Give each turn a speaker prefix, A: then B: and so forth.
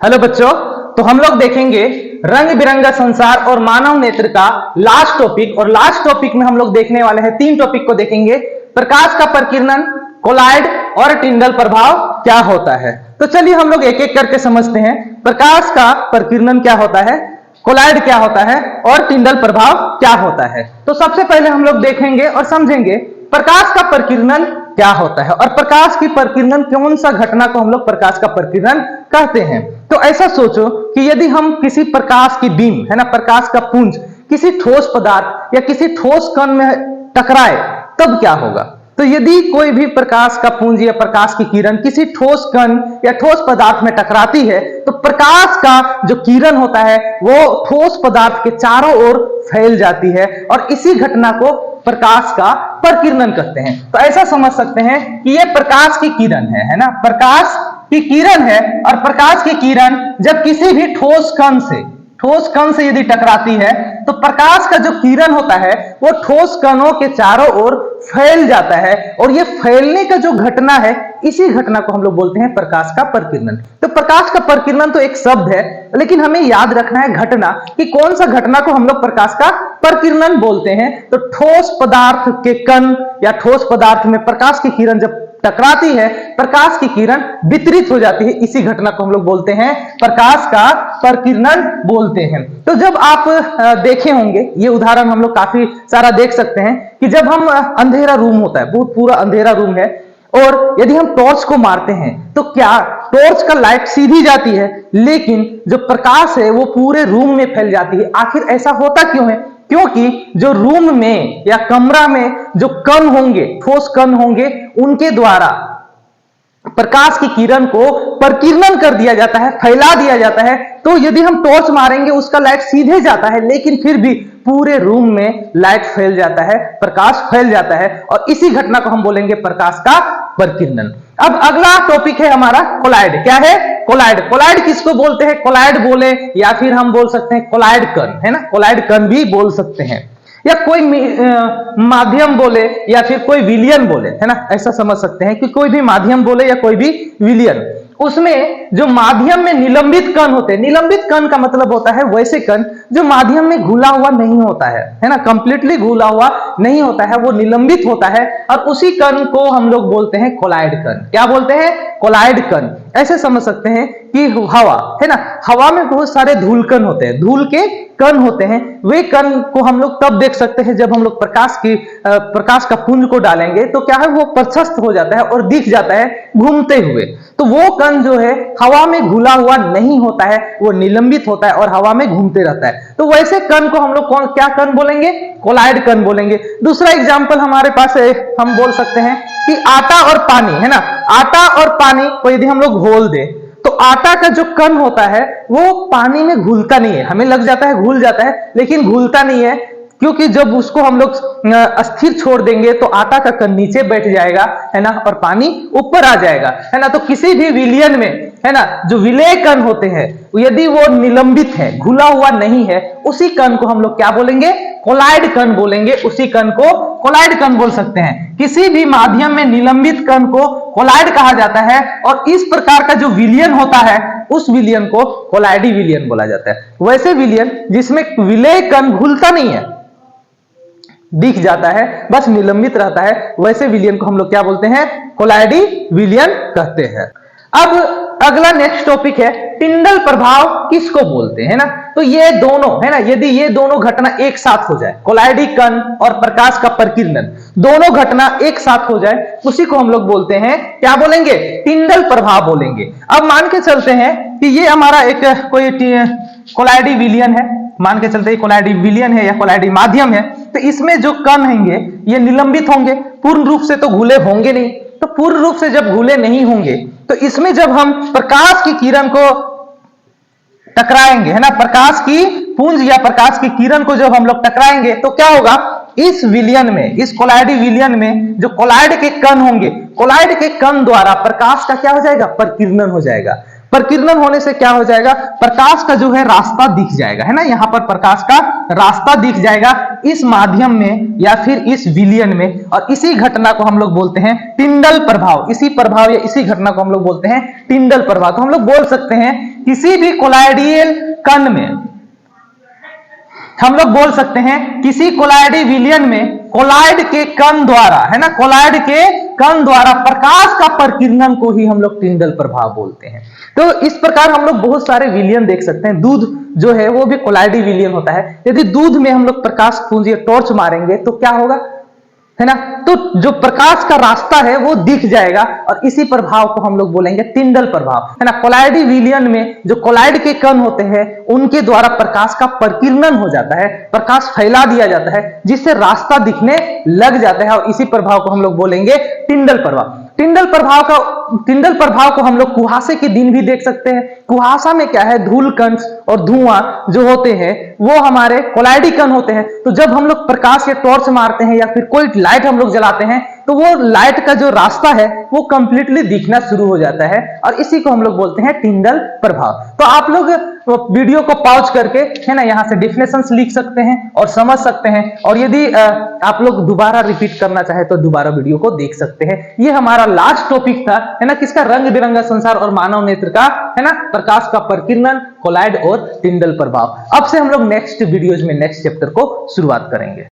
A: Hello बच्चों, तो हम लोग देखेंगे रंग बिरंगा संसार और मानव नेत्र का लास्ट टॉपिक। और लास्ट टॉपिक में हम लोग देखने वाले हैं, तीन टॉपिक को देखेंगे। प्रकाश का प्रकीर्णन, कोलाइड और टिंडल प्रभाव क्या होता है। तो चलिए हम लोग एक एक करके समझते हैं। प्रकाश का प्रकीर्णन क्या होता है, कोलाइड क्या होता है और टिंडल प्रभाव क्या होता है। तो सबसे पहले हम लोग देखेंगे और समझेंगे प्रकाश का प्रकीर्णन क्या होता है और प्रकाश की प्रकीर्णन कौन सा घटना को हम लोग प्रकाश का प्रकीर्णन कहते हैं। तो ऐसा सोचो कि यदि हम किसी प्रकाश की बीम है ना, प्रकाश का पुंज किसी ठोस पदार्थ या किसी ठोस कण में टकराए तब क्या होगा। तो यदि कोई भी प्रकाश का पुंज या प्रकाश की किरण किसी ठोस कण या ठोस पदार्थ में टकराती है तो प्रकाश का जो किरण होता है वो ठोस पदार्थ के चारों ओर फैल जाती है और इसी घटना को प्रकाश का प्रकीर्णन कहते हैं। तो ऐसा समझ सकते हैं कि ये प्रकाश की किरण है ना, प्रकाश की किरण है। और प्रकाश की किरण जब किसी भी ठोस कण से यदि टकराती है तो प्रकाश का जो किरण होता है वो ठोस कणों के चारों ओर फैल जाता है और ये फैलने का जो घटना है इसी घटना को हम लोग बोलते हैं प्रकाश का प्रकीर्णन। तो प्रकाश का प्रकीर्णन तो एक शब्द है, लेकिन हमें याद रखना है घटना कि कौन सा घटना को हम लोग प्रकाश का प्रकीर्णन बोलते हैं। तो ठोस पदार्थ के कण या ठोस पदार्थ में प्रकाश की किरण जब टकराती है, प्रकाश की किरण वितरित हो जाती है, इसी घटना को हम लोग बोलते हैं प्रकाश का प्रकीर्णन बोलते हैं। तो जब आप देखे होंगे, ये उदाहरण हम लोग काफी सारा देख सकते हैं कि जब हम अंधेरा रूम होता है, बहुत पूरा अंधेरा रूम है और यदि हम टॉर्च को मारते हैं तो क्या टॉर्च का लाइट सीधी जाती है, लेकिन जो प्रकाश है वो पूरे रूम में फैल जाती है। आखिर ऐसा होता क्यों है? क्योंकि जो रूम में या कमरा में जो कण होंगे, ठोस कण होंगे, उनके द्वारा प्रकाश की किरण को प्रकीर्णन कर दिया जाता है, फैला दिया जाता है। तो यदि हम टॉर्च मारेंगे उसका लाइट सीधे जाता है, लेकिन फिर भी पूरे रूम में लाइट फैल जाता है, प्रकाश फैल जाता है और इसी घटना को हम बोलेंगे प्रकाश का प्रकीर्णन। अब अगला टॉपिक है हमारा कोलाइड। क्या है? कोलाइड। कोलाइड किसको बोलते हैं? कोलाइड बोले या फिर हम बोल सकते हैं कोलाइड कण, है ना, कोलाइड कण भी बोल सकते हैं, या कोई माध्यम बोले या फिर कोई विलयन बोले, है ना, ऐसा समझ सकते हैं कि कोई भी माध्यम बोले या कोई भी विलयन। उसमें जो माध्यम में निलंबित कण होते हैं, निलंबित कण का मतलब होता है वैसे कण जो माध्यम में घुला हुआ नहीं होता है ना, कंप्लीटली घुला हुआ नहीं होता है, वो निलंबित होता है और उसी कण को हम लोग बोलते हैं कोलाइड कण। क्या बोलते हैं? कोलाइड कण। ऐसे समझ सकते हैं कि हवा है ना, हवा में बहुत सारे धूल कण होते हैं, धूल के कण होते हैं। वे कण को हम लोग तब देख सकते हैं जब हम लोग प्रकाश का पुंज को डालेंगे तो क्या है, वो प्रशस्त हो जाता है और दिख जाता है घूमते हुए। तो वो कण जो है हवा में घुला हुआ नहीं होता है, वो निलंबित होता है और हवा में घूमते रहता है। तो वैसे कण को हम लोग क्या कण बोलेंगे? कोलाइड कण बोलेंगे। दूसरा एग्जाम्पल हमारे पास है, हम बोल सकते हैं कि आटा और पानी, है ना, आटा और पानी को यदि हम लोग घोल दे तो आटा का जो कण होता है वो पानी में घुलता नहीं है, हमें लग जाता है घुल जाता है, लेकिन घुलता नहीं है, क्योंकि जब उसको हम लोग अस्थिर छोड़ देंगे तो आटा का कण नीचे बैठ जाएगा, है ना, और पानी ऊपर आ जाएगा, है ना। तो किसी भी विलयन में, है ना, जो विलेय कण होते हैं यदि वो निलंबित है, घुला हुआ नहीं है, उसी कण को हम लोग क्या बोलेंगे? कोलाइड कण बोलेंगे। उसी कण को कोलाइड कण बोल सकते हैं। किसी भी माध्यम में निलंबित कण को कोलाइड कहा जाता है और इस प्रकार का जो विलयन होता है उस विलयन को कोलाइडी विलयन बोला जाता है। वैसे विलयन जिसमें विलेय कण घुलता नहीं है, दिख जाता है, बस निलंबित रहता है, वैसे विलयन को हम लोग क्या बोलते हैं? कोलाइडी विलयन कहते हैं। अब अगला नेक्स्ट टॉपिक है टिंडल प्रभाव किसको बोलते हैं ना। तो ये दोनों, है ना, यदि ये दोनों घटना एक साथ हो जाए, कोलाइडी कण और प्रकाश का प्रकीर्णन, दोनों घटना एक साथ हो जाए, उसी को हम लोग बोलते हैं, क्या बोलेंगे? टिंडल प्रभाव बोलेंगे। अब मान के चलते हैं कि ये हमारा एक कोई कोलाइडी विलयन है, मान के चलते कोलाइडी विलयन है या कोलाइडी माध्यम है। तो इसमें जो कण होंगे ये निलंबित होंगे, पूर्ण रूप से तो घुले होंगे नहीं। तो पूर्ण रूप से जब घुले नहीं होंगे तो इसमें जब हम प्रकाश की किरण को टकराएंगे, है ना, प्रकाश की पुंज या प्रकाश की किरण को जब हम लोग टकराएंगे तो क्या होगा? इस विलयन में, इस कोलाइडी विलयन में जो कोलाइड के कण होंगे, कोलाइड के कण द्वारा प्रकाश का क्या हो जाएगा? प्रकीर्णन हो जाएगा। प्रकीर्णन होने से क्या हो जाएगा, प्रकाश का जो है रास्ता दिख जाएगा, है ना, यहां पर प्रकाश का रास्ता दिख जाएगा इस माध्यम में या फिर इस विलयन में, और इसी घटना को हम लोग बोलते हैं टिंडल प्रभाव। इसी प्रभाव या इसी घटना को हम लोग बोलते हैं टिंडल प्रभाव। तो हम लोग बोल सकते हैं किसी भी कोलाइडियल कण में, हम लोग बोल सकते हैं किसी कोलाइडी विलयन में कोलाइड के कण द्वारा, है ना, कोलाइड के कण द्वारा प्रकाश का प्रकीर्णन को ही हम लोग टिंडल प्रभाव बोलते हैं। तो इस प्रकार हम लोग बहुत सारे विलयन देख सकते हैं। दूध जो है वो भी कोलाइडी विलयन होता है। यदि दूध में हम लोग प्रकाश पूंज या टॉर्च मारेंगे तो क्या होगा, है ना, तो जो प्रकाश का रास्ता है वो दिख जाएगा, और इसी प्रभाव को हम लोग बोलेंगे टिंडल प्रभाव, है ना। कोलाइडी विलयन में जो कोलाइड के कण होते हैं उनके द्वारा प्रकाश का प्रकीर्णन हो जाता है, प्रकाश फैला दिया जाता है जिससे रास्ता दिखने लग जाता है, और इसी प्रभाव को हम लोग बोलेंगे टिंडल प्रभाव। टिंडल प्रभाव को हम लोग कुहासे के दिन भी देख सकते हैं। कुहासा में क्या है, धूल कण और धुआं जो होते हैं वो हमारे कोलाइडी कण होते हैं। तो जब हम लोग प्रकाश या टॉर्च मारते हैं या फिर कोई लाइट हम लोग जलाते हैं तो वो लाइट का जो रास्ता है वो कंप्लीटली दिखना शुरू हो जाता है, और इसी को हम लोग बोलते हैं टिंडल प्रभाव। तो आप लोग वीडियो को पॉज करके, है ना, यहाँ से डेफिनेशंस लिख सकते हैं और समझ सकते हैं, और यदि आप लोग दोबारा रिपीट करना चाहे तो दोबारा वीडियो को देख सकते हैं। ये हमारा लास्ट टॉपिक था, है ना, किसका, रंग बिरंगा संसार और मानव नेत्र का, है ना, प्रकाश का प्रकीर्णन, कोलाइड और टिंडल प्रभाव। अब से हम लोग नेक्स्ट वीडियोज में नेक्स्ट चैप्टर को शुरुआत करेंगे।